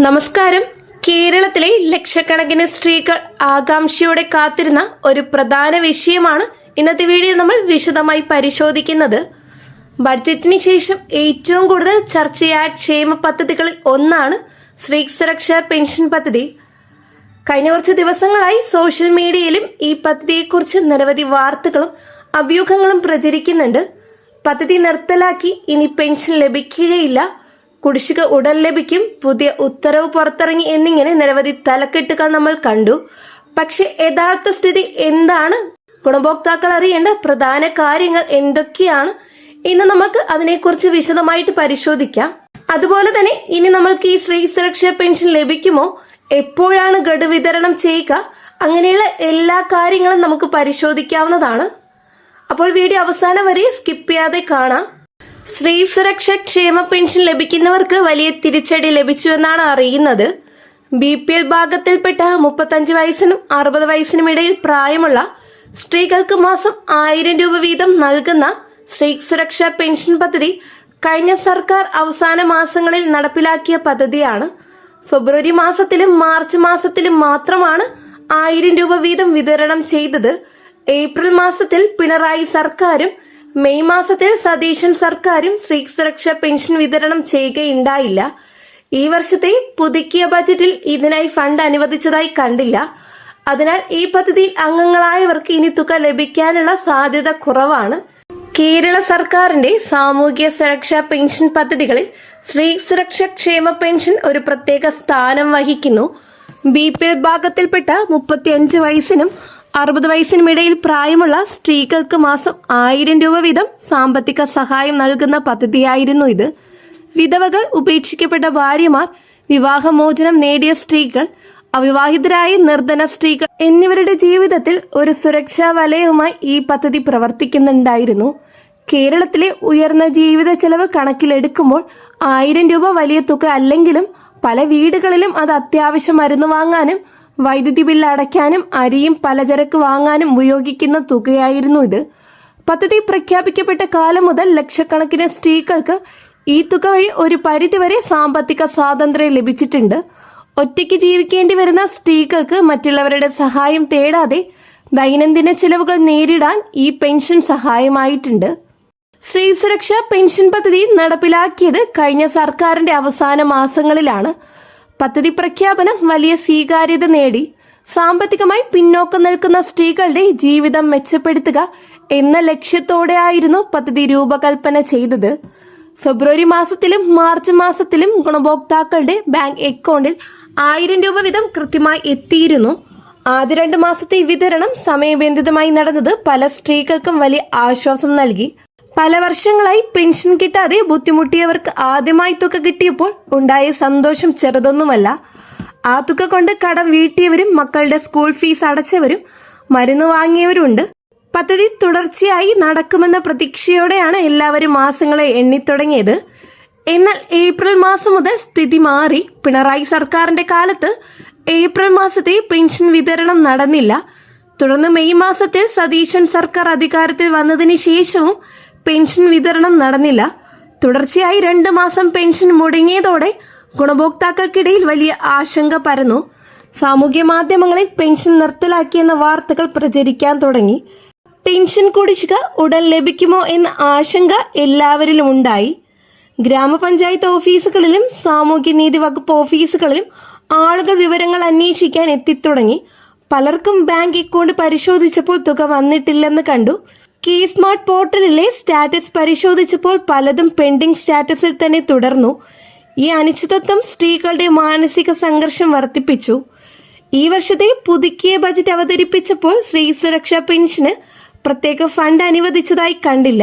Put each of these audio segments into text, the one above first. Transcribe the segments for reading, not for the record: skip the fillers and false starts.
നമസ്കാരം. കേരളത്തിലെ ലക്ഷക്കണക്കിന് സ്ത്രീകൾ ആകാംക്ഷയോടെ കാത്തിരുന്ന ഒരു പ്രധാന വിഷയമാണ് ഇന്നത്തെ വീഡിയോ നമ്മൾ വിശദമായി പരിശോധിക്കുന്നത്. ബഡ്ജറ്റിന് ശേഷം ഏറ്റവും കൂടുതൽ ചർച്ചയായ ക്ഷേമ പദ്ധതികളിൽ ഒന്നാണ് സ്ത്രീ സുരക്ഷാ പെൻഷൻ പദ്ധതി. കഴിഞ്ഞ കുറച്ച് ദിവസങ്ങളായി സോഷ്യൽ മീഡിയയിലും ഈ പദ്ധതിയെക്കുറിച്ച് നിരവധി വാർത്തകളും അഭ്യൂഹങ്ങളും പ്രചരിക്കുന്നുണ്ട്. പദ്ധതി നിർത്തലാക്കി ഇനി പെൻഷൻ ലഭിക്കുകയില്ല, കുടിശ്ശിക ഉടൻ ലഭിക്കും, പുതിയ ഉത്തരവ് പുറത്തിറങ്ങി എന്നിങ്ങനെ നിരവധി തലക്കെട്ടുകൾ നമ്മൾ കണ്ടു. പക്ഷെ യഥാർത്ഥ സ്ഥിതി എന്താണ്? ഗുണഭോക്താക്കൾ അറിയേണ്ട പ്രധാന കാര്യങ്ങൾ എന്തൊക്കെയാണ്? ഇന്ന് നമുക്ക് അതിനെക്കുറിച്ച് വിശദമായിട്ട് പരിശോധിക്കാം. അതുപോലെ തന്നെ ഇനി നമ്മൾക്ക് ഈ സ്ത്രീ സുരക്ഷാ പെൻഷൻ ലഭിക്കുമോ, എപ്പോഴാണ് ഗഡു വിതരണം ചെയ്യുക, അങ്ങനെയുള്ള എല്ലാ കാര്യങ്ങളും നമുക്ക് പരിശോധിക്കാവുന്നതാണ്. അപ്പോൾ വീഡിയോ അവസാനം വരെ സ്കിപ്പ് ചെയ്യാതെ കാണാം. സ്ത്രീ സുരക്ഷാ ക്ഷേമ പെൻഷൻ ലഭിക്കുന്നവർക്ക് വലിയ തിരിച്ചടി ലഭിച്ചു എന്നാണ് അറിയുന്നത്. BPL ഭാഗത്തിൽപ്പെട്ട 35 വയസ്സിനും 60 വയസ്സിനും ഇടയിൽ പ്രായമുള്ള സ്ത്രീകൾക്ക് മാസം 1000 രൂപ വീതം നൽകുന്ന സ്ത്രീ സുരക്ഷാ പെൻഷൻ പദ്ധതി കഴിഞ്ഞ സർക്കാർ അവസാന മാസങ്ങളിൽ നടപ്പിലാക്കിയ പദ്ധതിയാണ്. ഫെബ്രുവരി മാസത്തിലും മാർച്ച് മാസത്തിലും മാത്രമാണ് 1000 രൂപ വീതം വിതരണം ചെയ്തത്. ഏപ്രിൽ മാസത്തിൽ പിണറായി സർക്കാരും മെയ് മാസത്തിൽ സതീശൻ സർക്കാരും സ്ത്രീ സുരക്ഷാ പെൻഷൻ വിതരണം ചെയ്യുകയുണ്ടായില്ല. ഈ വർഷത്തെ പുതുക്കിയ ബജറ്റിൽ ഇതിനായി ഫണ്ട് അനുവദിച്ചതായി കണ്ടില്ല. അതിനാൽ ഈ പദ്ധതിയിൽ അംഗങ്ങളായവർക്ക് ഇനി തുക ലഭിക്കാനുള്ള സാധ്യത കുറവാണ്. കേരള സർക്കാരിന്റെ സാമൂഹ്യ സുരക്ഷാ പെൻഷൻ പദ്ധതികളിൽ സ്ത്രീ സുരക്ഷാ ക്ഷേമ പെൻഷൻ ഒരു പ്രത്യേക സ്ഥാനം വഹിക്കുന്നു. BPL ഭാഗത്തിൽപ്പെട്ട 35 വയസ്സിനും 60 വയസ്സിനും ഇടയിൽ പ്രായമുള്ള സ്ത്രീകൾക്ക് മാസം 1000 രൂപ വീതം സാമ്പത്തിക സഹായം നൽകുന്ന പദ്ധതിയായിരുന്നു ഇത്. വിധവകൾ, ഉപേക്ഷിക്കപ്പെട്ട ഭാര്യമാർ, വിവാഹമോചനം നേടിയ സ്ത്രീകൾ, അവിവാഹിതരായ നിർധന സ്ത്രീകൾ എന്നിവരുടെ ജീവിതത്തിൽ ഒരു സുരക്ഷാ വലയവുമായി ഈ പദ്ധതി പ്രവർത്തിക്കുന്നുണ്ടായിരുന്നു. കേരളത്തിലെ ഉയർന്ന ജീവിത ചെലവ് കണക്കിലെടുക്കുമ്പോൾ 1000 രൂപ വലിയ തുക അല്ലെങ്കിലും പല വീടുകളിലും അത് അത്യാവശ്യം മരുന്ന് വാങ്ങാനും വൈദ്യുതി ബില്ല് അടയ്ക്കാനും അരിയും പലചരക്ക് വാങ്ങാനും ഉപയോഗിക്കുന്ന തുകയായിരുന്നു ഇത്. പദ്ധതി പ്രഖ്യാപിക്കപ്പെട്ട കാലം മുതൽ ലക്ഷക്കണക്കിന് സ്ത്രീകൾക്ക് ഈ തുക വഴി ഒരു പരിധിവരെ സാമ്പത്തിക സ്വാതന്ത്ര്യം ലഭിച്ചിട്ടുണ്ട്. ഒറ്റയ്ക്ക് ജീവിക്കേണ്ടി വരുന്ന സ്ത്രീകൾക്ക് മറ്റുള്ളവരുടെ സഹായം തേടാതെ ദൈനംദിന ചിലവുകൾ നേരിടാൻ ഈ പെൻഷൻ സഹായമായിട്ടുണ്ട്. സ്ത്രീ സുരക്ഷാ പെൻഷൻ പദ്ധതി നടപ്പിലാക്കിയത് കഴിഞ്ഞ സർക്കാരിന്റെ അവസാന മാസങ്ങളിലാണ്. പദ്ധതി പ്രഖ്യാപനം വലിയ സ്വീകാര്യത നേടി. സാമ്പത്തികമായി പിന്നോക്കം നിൽക്കുന്ന സ്ത്രീകളുടെ ജീവിതം മെച്ചപ്പെടുത്തുക എന്ന ലക്ഷ്യത്തോടെയായിരുന്നു പദ്ധതി രൂപകൽപ്പന ചെയ്തത്. ഫെബ്രുവരി മാസത്തിലും മാർച്ച് മാസത്തിലും ഗുണഭോക്താക്കളുടെ ബാങ്ക് അക്കൗണ്ടിൽ 1000 രൂപ വീതം കൃത്യമായി എത്തിയിരുന്നു. ആദ്യ 2 മാസത്തെ വിതരണം സമയബന്ധിതമായി നടന്നത് പല സ്ത്രീകൾക്കും വലിയ ആശ്വാസം നൽകി. പല വർഷങ്ങളായി പെൻഷൻ കിട്ടാതെ ബുദ്ധിമുട്ടിയവർക്ക് ആദ്യമായി തുക കിട്ടിയപ്പോൾ ഉണ്ടായ സന്തോഷം ചെറുതൊന്നുമല്ല. ആ തുക കൊണ്ട് കടം വീട്ടിയവരും മക്കളുടെ സ്കൂൾ ഫീസ് അടച്ചവരും മരുന്ന് വാങ്ങിയവരുണ്ട്. പദ്ധതി തുടർച്ചയായി നടക്കുമെന്ന പ്രതീക്ഷയോടെയാണ് എല്ലാവരും മാസങ്ങളെ എണ്ണിത്തുടങ്ങിയത്. എന്നാൽ ഏപ്രിൽ മാസം മുതൽ സ്ഥിതി മാറി. പിണറായി സർക്കാരിന്റെ കാലത്ത് ഏപ്രിൽ മാസത്തെ പെൻഷൻ വിതരണം നടന്നില്ല. തുടർന്ന് മെയ് മാസത്തിൽ സതീശൻ സർക്കാർ അധികാരത്തിൽ വന്നതിന് ശേഷവും പെൻഷൻ വിതരണം നടന്നില്ല. തുടർച്ചയായി 2 മാസം പെൻഷൻ മുടങ്ങിയതോടെ ഗുണഭോക്താക്കൾക്കിടയിൽ വലിയ ആശങ്ക പരന്നു. സാമൂഹ്യ മാധ്യമങ്ങളിൽ പെൻഷൻ നിർത്തലാക്കിയെന്ന വാർത്തകൾ പ്രചരിക്കാൻ തുടങ്ങി. പെൻഷൻ കുടിശ്ശിക ഉടൻ ലഭിക്കുമോ എന്ന ആശങ്ക എല്ലാവരിലും ഉണ്ടായി. ഗ്രാമപഞ്ചായത്ത് ഓഫീസുകളിലും സാമൂഹ്യനീതി വകുപ്പ് ഓഫീസുകളിലും ആളുകൾ വിവരങ്ങൾ അന്വേഷിക്കാൻ എത്തിത്തുടങ്ങി. പലർക്കും ബാങ്ക് അക്കൗണ്ട് പരിശോധിച്ചപ്പോൾ തുക വന്നിട്ടില്ലെന്ന് കണ്ടു. സ്മാർട്ട് പോർട്ടലിലെ സ്റ്റാറ്റസ് പരിശോധിച്ചപ്പോൾ പലതും പെൻഡിംഗ് സ്റ്റാറ്റസിൽ തന്നെ തുടർന്നു. ഈ അനിശ്ചിതത്വം സ്ത്രീകളുടെ മാനസിക സംഘർഷം വർദ്ധിപ്പിച്ചു. ഈ വർഷത്തെ പുതുക്കിയ ബജറ്റ് അവതരിപ്പിച്ചപ്പോൾ സ്ത്രീ സുരക്ഷാ പെൻഷന് പ്രത്യേക ഫണ്ട് അനുവദിച്ചതായി കണ്ടില്ല.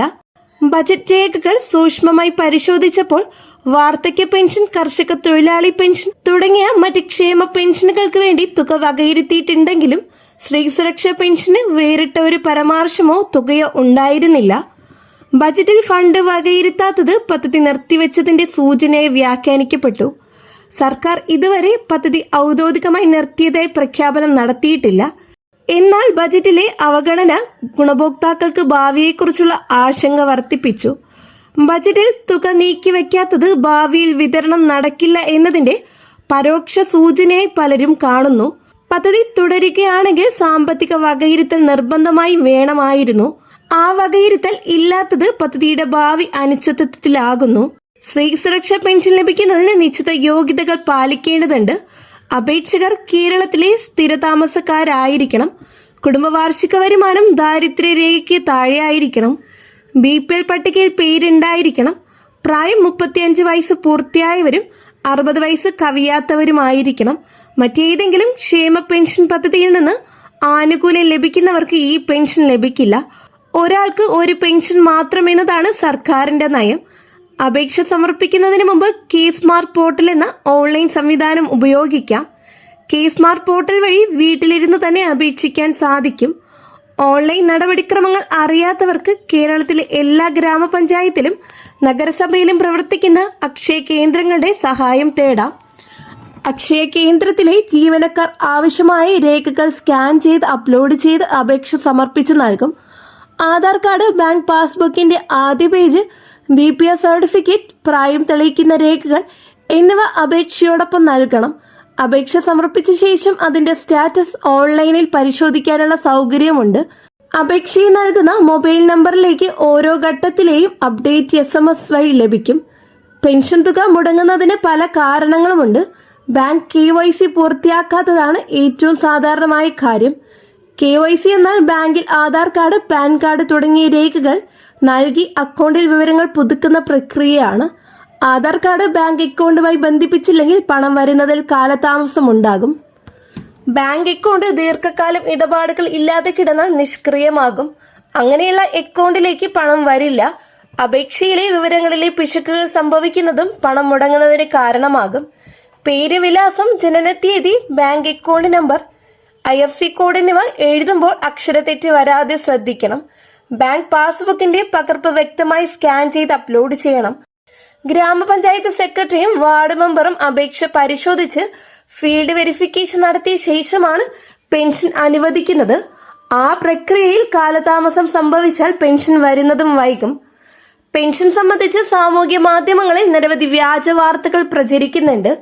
ബജറ്റ് രേഖകൾ സൂക്ഷ്മമായി പരിശോധിച്ചപ്പോൾ വാർദ്ധക്യ പെൻഷൻ, കർഷക തൊഴിലാളി പെൻഷൻ തുടങ്ങിയ മറ്റ് ക്ഷേമ പെൻഷനുകൾക്ക് വേണ്ടി തുക വകയിരുത്തിയിട്ടുണ്ടെങ്കിലും സ്ത്രീ സുരക്ഷാ പെൻഷന് വേറിട്ട ഒരു പരാമർശമോ തുകയോ ഉണ്ടായിരുന്നില്ല. ബജറ്റിൽ ഫണ്ട് വകയിരുത്താത്തത് പദ്ധതി നിർത്തിവെച്ചതിന്റെ സൂചനയായി വ്യാഖ്യാനിക്കപ്പെട്ടു. സർക്കാർ ഇതുവരെ പദ്ധതി ഔദ്യോഗികമായി നിർത്തിയതായി പ്രഖ്യാപനം നടത്തിയിട്ടില്ല. എന്നാൽ ബജറ്റിലെ അവഗണന ഗുണഭോക്താക്കൾക്ക് ഭാവിയെക്കുറിച്ചുള്ള ആശങ്ക വർദ്ധിപ്പിച്ചു. ബജറ്റിൽ തുക നീക്കിവെക്കാത്തത് ഭാവിയിൽ വിതരണം നടക്കില്ല എന്നതിന്റെ പരോക്ഷ സൂചനയായി പലരും കാണുന്നു. പദ്ധതി തുടരുകയാണെങ്കിൽ സാമ്പത്തിക വകയിരുത്തൽ നിർബന്ധമായി വേണമായിരുന്നു. ആ വകയിരുത്തൽ ഇല്ലാത്തത് പദ്ധതിയുടെ ഭാവി അനിശ്ചിതത്വത്തിലാകുന്നു. സ്ത്രീ സുരക്ഷാ പെൻഷൻ ലഭിക്കുന്നതിന് നിശ്ചിത യോഗ്യതകൾ പാലിക്കേണ്ടതുണ്ട്. അപേക്ഷകർ കേരളത്തിലെ സ്ഥിരതാമസക്കാരായിരിക്കണം. കുടുംബ വാർഷിക വരുമാനം ദാരിദ്ര്യരേഖയ്ക്ക് താഴെയായിരിക്കണം. BPL പട്ടികയിൽ പേരുണ്ടായിരിക്കണം. പ്രായം 35 വയസ്സ് പൂർത്തിയായവരും 60 വയസ്സ് കവിയാത്തവരുമായിരിക്കണം. മറ്റേതെങ്കിലും ക്ഷേമ പെൻഷൻ പദ്ധതിയിൽ നിന്ന് ആനുകൂല്യം ലഭിക്കുന്നവർക്ക് ഈ പെൻഷൻ ലഭിക്കില്ല. ഒരാൾക്ക് ഒരു പെൻഷൻ മാത്രമെന്നതാണ് സർക്കാരിന്റെ നയം. അപേക്ഷ സമർപ്പിക്കുന്നതിന് മുമ്പ് കെ-സ്മാർട്ട് പോർട്ടൽ എന്ന ഓൺലൈൻ സംവിധാനം ഉപയോഗിക്കാം. കെ-സ്മാർട്ട് പോർട്ടൽ വഴി വീട്ടിലിരുന്ന് തന്നെ അപേക്ഷിക്കാൻ സാധിക്കും. ഓൺലൈൻ നടപടിക്രമങ്ങൾ അറിയാത്തവർക്ക് കേരളത്തിലെ എല്ലാ ഗ്രാമപഞ്ചായത്തിലും നഗരസഭയിലും പ്രവർത്തിക്കുന്ന അക്ഷയ കേന്ദ്രങ്ങളുടെ സഹായം തേടാം. അക്ഷയ കേന്ദ്രത്തിലെ ജീവനക്കാർ ആവശ്യമായ രേഖകൾ സ്കാൻ ചെയ്ത് അപ്ലോഡ് ചെയ്ത് അപേക്ഷ സമർപ്പിച്ച് നൽകും. ആധാർ കാർഡ്, ബാങ്ക് പാസ്ബുക്കിന്റെ ആദ്യ പേജ്, BPR സർട്ടിഫിക്കറ്റ്, പ്രായം തെളിയിക്കുന്ന രേഖകൾ എന്നിവ അപേക്ഷയോടൊപ്പം നൽകണം. അപേക്ഷ സമർപ്പിച്ച ശേഷം അതിന്റെ സ്റ്റാറ്റസ് ഓൺലൈനിൽ പരിശോധിക്കാനുള്ള സൗകര്യമുണ്ട്. അപേക്ഷയിൽ നൽകുന്ന മൊബൈൽ നമ്പറിലേക്ക് ഓരോ ഘട്ടത്തിലെയും അപ്ഡേറ്റ് SMS വഴി ലഭിക്കും. പെൻഷൻ തുക മുടങ്ങുന്നതിന് പല കാരണങ്ങളുമുണ്ട്. ബാങ്ക് KYC പൂർത്തിയാക്കാത്തതാണ് ഏറ്റവും സാധാരണമായ കാര്യം. KYC എന്നാൽ ബാങ്കിൽ ആധാർ കാർഡ്, പാൻ കാർഡ് തുടങ്ങിയ രേഖകൾ നൽകി അക്കൗണ്ടിൽ വിവരങ്ങൾ പുതുക്കുന്ന പ്രക്രിയയാണ്. ആധാർ കാർഡ് ബാങ്ക് അക്കൗണ്ടുമായി ബന്ധിപ്പിച്ചില്ലെങ്കിൽ പണം വരുന്നതിൽ കാലതാമസം ഉണ്ടാകും. ബാങ്ക് അക്കൗണ്ട് ദീർഘകാലം ഇടപാടുകൾ ഇല്ലാതെ കിടന്നാൽ നിഷ്ക്രിയമാകും. അങ്ങനെയുള്ള അക്കൗണ്ടിലേക്ക് പണം വരില്ല. അപേക്ഷയിലെ വിവരങ്ങളിലെ പിശകുകൾ സംഭവിക്കുന്നതും പണം മുടങ്ങുന്നതിന് കാരണമാകും. പേര്, വിലാസം, ജനനത്തീയതി, bank account number, IFSC code എന്നിവ എഴുതുമ്പോൾ അക്ഷരത്തെറ്റ് വരാതെ ശ്രദ്ധിക്കണം. ബാങ്ക് പാസ്ബുക്കിന്റെ പകർപ്പ് വ്യക്തമായി സ്കാൻ ചെയ്ത് അപ്ലോഡ് ചെയ്യണം. ഗ്രാമപഞ്ചായത്ത് സെക്രട്ടറിയും വാർഡ് മെമ്പറും അപേക്ഷ പരിശോധിച്ച് ഫീൽഡ് വെരിഫിക്കേഷൻ നടത്തിയ ശേഷമാണ് പെൻഷൻ അനുവദിക്കുന്നത്. ആ പ്രക്രിയയിൽ കാലതാമസം സംഭവിച്ചാൽ പെൻഷൻ വരുന്നതും വൈകും. പെൻഷൻ സംബന്ധിച്ച് സാമൂഹ്യ മാധ്യമങ്ങളിൽ നിരവധി വ്യാജ വാർത്തകൾ പ്രചരിക്കുന്നുണ്ട്.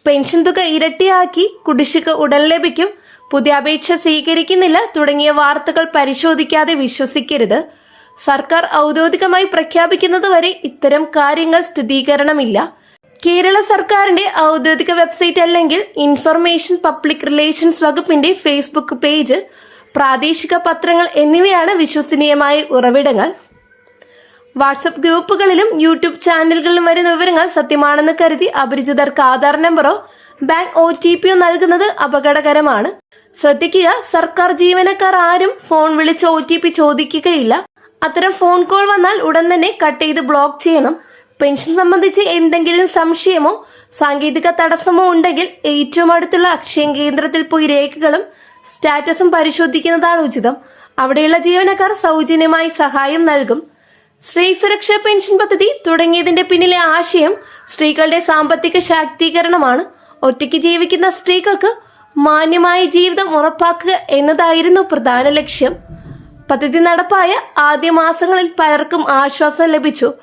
പെൻഷൻ തുക ഇരട്ടിയാക്കി, കുടിശ്ശിക ഉടൻ ലഭിക്കും, പുതിയ അപേക്ഷ സ്വീകരിക്കുന്നില്ല തുടങ്ങിയ വാർത്തകൾ പരിശോധിക്കാതെ വിശ്വസിക്കരുത്. സർക്കാർ ഔദ്യോഗികമായി പ്രഖ്യാപിക്കുന്നതുവരെ ഇത്തരം കാര്യങ്ങൾ സ്ഥിരീകരണമില്ല. കേരള സർക്കാരിന്റെ ഔദ്യോഗിക വെബ്സൈറ്റ് അല്ലെങ്കിൽ ഇൻഫർമേഷൻ പബ്ലിക് റിലേഷൻസ് വകുപ്പിന്റെ ഫേസ്ബുക്ക് പേജ്, പ്രാദേശിക പത്രങ്ങൾ എന്നിവയാണ് വിശ്വസനീയമായ ഉറവിടങ്ങൾ. വാട്സപ്പ് ഗ്രൂപ്പുകളിലും യൂട്യൂബ് ചാനലുകളിലും വരുന്ന വിവരങ്ങൾ സത്യമാണെന്ന് കരുതി അപരിചിതർക്ക് ആധാർ നമ്പറോ ബാങ്ക് OTPയോ നൽകുന്നത് അപകടകരമാണ്. ശ്രദ്ധിക്കുക, സർക്കാർ ജീവനക്കാർ ആരും ഫോൺ വിളിച്ച് OTP ചോദിക്കുകയില്ല. അത്തരം ഫോൺ കോൾ വന്നാൽ ഉടൻ തന്നെ കട്ട് ചെയ്ത് ബ്ലോക്ക് ചെയ്യണം. പെൻഷൻ സംബന്ധിച്ച് എന്തെങ്കിലും സംശയമോ സാങ്കേതിക തടസ്സമോ ഉണ്ടെങ്കിൽ ഏറ്റവും അടുത്തുള്ള അക്ഷയ കേന്ദ്രത്തിൽ പോയി രേഖകളും സ്റ്റാറ്റസും പരിശോധിക്കുന്നതാണ് ഉചിതം. അവിടെയുള്ള ജീവനക്കാർ സൗജന്യമായി സഹായം നൽകും. സ്ത്രീ സുരക്ഷാ പെൻഷൻ പദ്ധതി തുടങ്ങിയതിന്റെ പിന്നിലെ ആശയം സ്ത്രീകളുടെ സാമ്പത്തിക ശാക്തീകരണമാണ്. ഒറ്റയ്ക്ക് ജീവിക്കുന്ന സ്ത്രീകൾക്ക് മാന്യമായ ജീവിതം ഉറപ്പാക്കുക എന്നതായിരുന്നു പ്രധാന ലക്ഷ്യം. പദ്ധതി നടപ്പായ ആദ്യ മാസങ്ങളിൽ പലർക്കും ആശ്വാസം ലഭിച്ചു.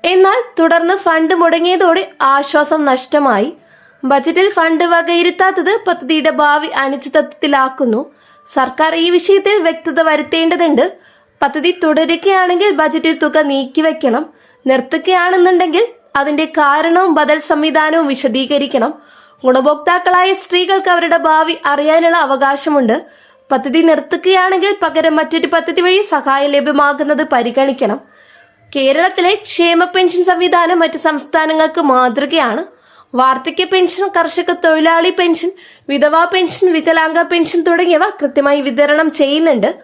എന്നാൽ തുടർന്ന് ഫണ്ട് മുടങ്ങിയതോടെ ആശ്വാസം നഷ്ടമായി. ബജറ്റിൽ ഫണ്ട് വകയിരുത്താത്തത് പദ്ധതിയുടെ ഭാവി അനിശ്ചിതത്വത്തിലാക്കുന്നു. സർക്കാർ ഈ വിഷയത്തിൽ വ്യക്തത വരുത്തേണ്ടതുണ്ട്. പദ്ധതി തുടരുകയാണെങ്കിൽ ബജറ്റിൽ തുക നീക്കിവെക്കണം. നിർത്തുകയാണെന്നുണ്ടെങ്കിൽ അതിന്റെ കാരണവും ബദൽ സംവിധാനവും വിശദീകരിക്കണം. ഗുണഭോക്താക്കളായ സ്ത്രീകൾക്ക് അവരുടെ ഭാവി അറിയാനുള്ള അവകാശമുണ്ട്. പദ്ധതി നിർത്തുകയാണെങ്കിൽ പകരം മറ്റൊരു പദ്ധതി വഴി സഹായം ലഭ്യമാകുന്നത് പരിഗണിക്കണം. കേരളത്തിലെ ക്ഷേമ പെൻഷൻ സംവിധാനം മറ്റ് സംസ്ഥാനങ്ങൾക്ക് മാതൃകയാണ്. വാർദ്ധക്യ പെൻഷൻ, കർഷക തൊഴിലാളി പെൻഷൻ, വിധവാ പെൻഷൻ, വികലാംഗ പെൻഷൻ തുടങ്ങിയവ കൃത്യമായി വിതരണം ചെയ്യുന്നുണ്ട്.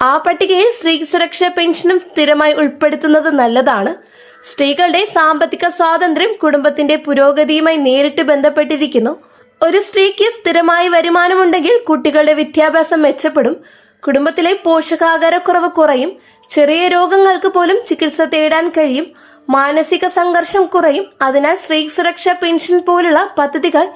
ആ പട്ടികയിൽ സ്ത്രീ സുരക്ഷാ പെൻഷനും സ്ഥിരമായി ഉൾപ്പെടുത്തുന്നത് നല്ലതാണ്. സ്ത്രീകളുടെ സാമ്പത്തിക സ്വാതന്ത്ര്യം കുടുംബത്തിന്റെ പുരോഗതിയുമായി നേരിട്ട് ബന്ധപ്പെട്ടിരിക്കുന്നു. ഒരു സ്ത്രീക്ക് സ്ഥിരമായി വരുമാനമുണ്ടെങ്കിൽ കുട്ടികളുടെ വിദ്യാഭ്യാസം മെച്ചപ്പെടും, കുടുംബത്തിലെ പോഷകാഹാരക്കുറവ് കുറയും, ചെറിയ രോഗങ്ങൾക്ക് പോലും ചികിത്സ തേടാൻ കഴിയും, മാനസിക സംഘർഷം കുറയും. അതിനാൽ സ്ത്രീ സുരക്ഷാ പെൻഷൻ പോലുള്ള പദ്ധതികൾ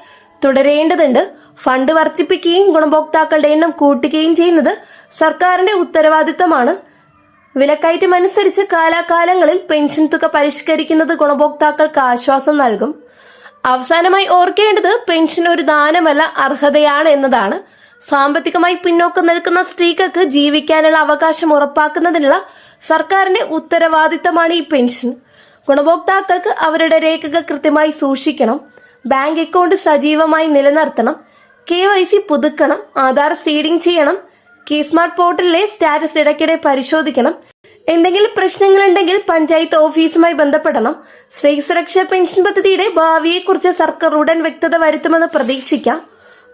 തുടരേണ്ടതുണ്ട്. ഫണ്ട് വർദ്ധിപ്പിക്കുകയും ഗുണഭോക്താക്കളുടെ എണ്ണം കൂട്ടുകയും ചെയ്യുന്നത് സർക്കാരിന്റെ ഉത്തരവാദിത്തമാണ്. വിലക്കയറ്റം അനുസരിച്ച് കാലാകാലങ്ങളിൽ പെൻഷൻ തുക പരിഷ്കരിക്കുന്നത് ഗുണഭോക്താക്കൾക്ക് ആശ്വാസം നൽകും. അവസാനമായി ഓർക്കേണ്ടത് പെൻഷൻ ഒരു ദാനമല്ല, അർഹതയാണ് എന്നതാണ്. സാമ്പത്തികമായി പിന്നോക്കം നിൽക്കുന്ന സ്ത്രീകൾക്ക് ജീവിക്കാനുള്ള അവകാശം ഉറപ്പാക്കുന്നതിനുള്ള സർക്കാരിന്റെ ഉത്തരവാദിത്തമാണ് ഈ പെൻഷൻ. ഗുണഭോക്താക്കൾക്ക് അവരുടെ രേഖകൾ കൃത്യമായി സൂക്ഷിക്കണം, ബാങ്ക് അക്കൗണ്ട് സജീവമായി നിലനിർത്തണം, KYC പുതുക്കണം, ആധാർ സീഡിംഗ് ചെയ്യണം, സ്മാർട്ട് പോർട്ടലിലെ സ്റ്റാറ്റസ് ഇടയ്ക്കിടെ പരിശോധിക്കണം. എന്തെങ്കിലും പ്രശ്നങ്ങളുണ്ടെങ്കിൽ പഞ്ചായത്ത് ഓഫീസുമായി ബന്ധപ്പെടണം. സ്ത്രീ സുരക്ഷാ പെൻഷൻ പദ്ധതിയുടെ ഭാവിയെക്കുറിച്ച് സർക്കാർ ഉടൻ വ്യക്തത വരുത്തുമെന്ന് പ്രതീക്ഷിക്കാം.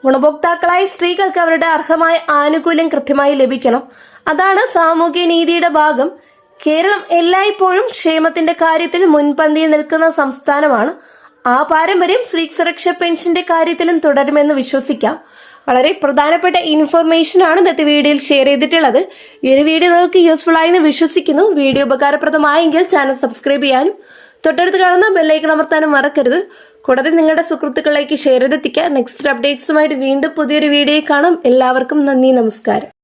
ഗുണഭോക്താക്കളായ സ്ത്രീകൾക്ക് അവരുടെ അർഹമായ ആനുകൂല്യം കൃത്യമായി ലഭിക്കണം. അതാണ് സാമൂഹ്യ നീതിയുടെ ഭാഗം. കേരളം എല്ലായ്പ്പോഴും ക്ഷേമത്തിന്റെ കാര്യത്തിൽ മുൻപന്തിയിൽ നിൽക്കുന്ന സംസ്ഥാനമാണ്. ആ പാരമ്പര്യം സ്ത്രീ സുരക്ഷാ പെൻഷന്റെ കാര്യത്തിലും തുടരുമെന്ന് വിശ്വസിക്കാം. വളരെ പ്രധാനപ്പെട്ട ഇൻഫർമേഷൻ ആണ് ഇന്നത്തെ വീഡിയോയിൽ ഷെയർ ചെയ്തിട്ടുള്ളത്. ഈ ഒരു വീഡിയോ നിങ്ങൾക്ക് യൂസ്ഫുൾ ആയെന്ന് വിശ്വസിക്കുന്നു. വീഡിയോ ഉപകാരപ്രദമായെങ്കിൽ ചാനൽ സബ്സ്ക്രൈബ് ചെയ്യാനും തൊട്ടടുത്ത് കാണുന്ന ബെല്ലൈക്കൺ അമർത്താനും മറക്കരുത്. കൂടാതെ നിങ്ങളുടെ സുഹൃത്തുക്കളിലേക്ക് ഷെയർ ചെയ്തെത്തിക്കുക. നെക്സ്റ്റ് അപ്ഡേറ്റ്സുമായിട്ട് വീണ്ടും പുതിയൊരു വീഡിയോ കാണാം. എല്ലാവർക്കും നന്ദി, നമസ്കാരം.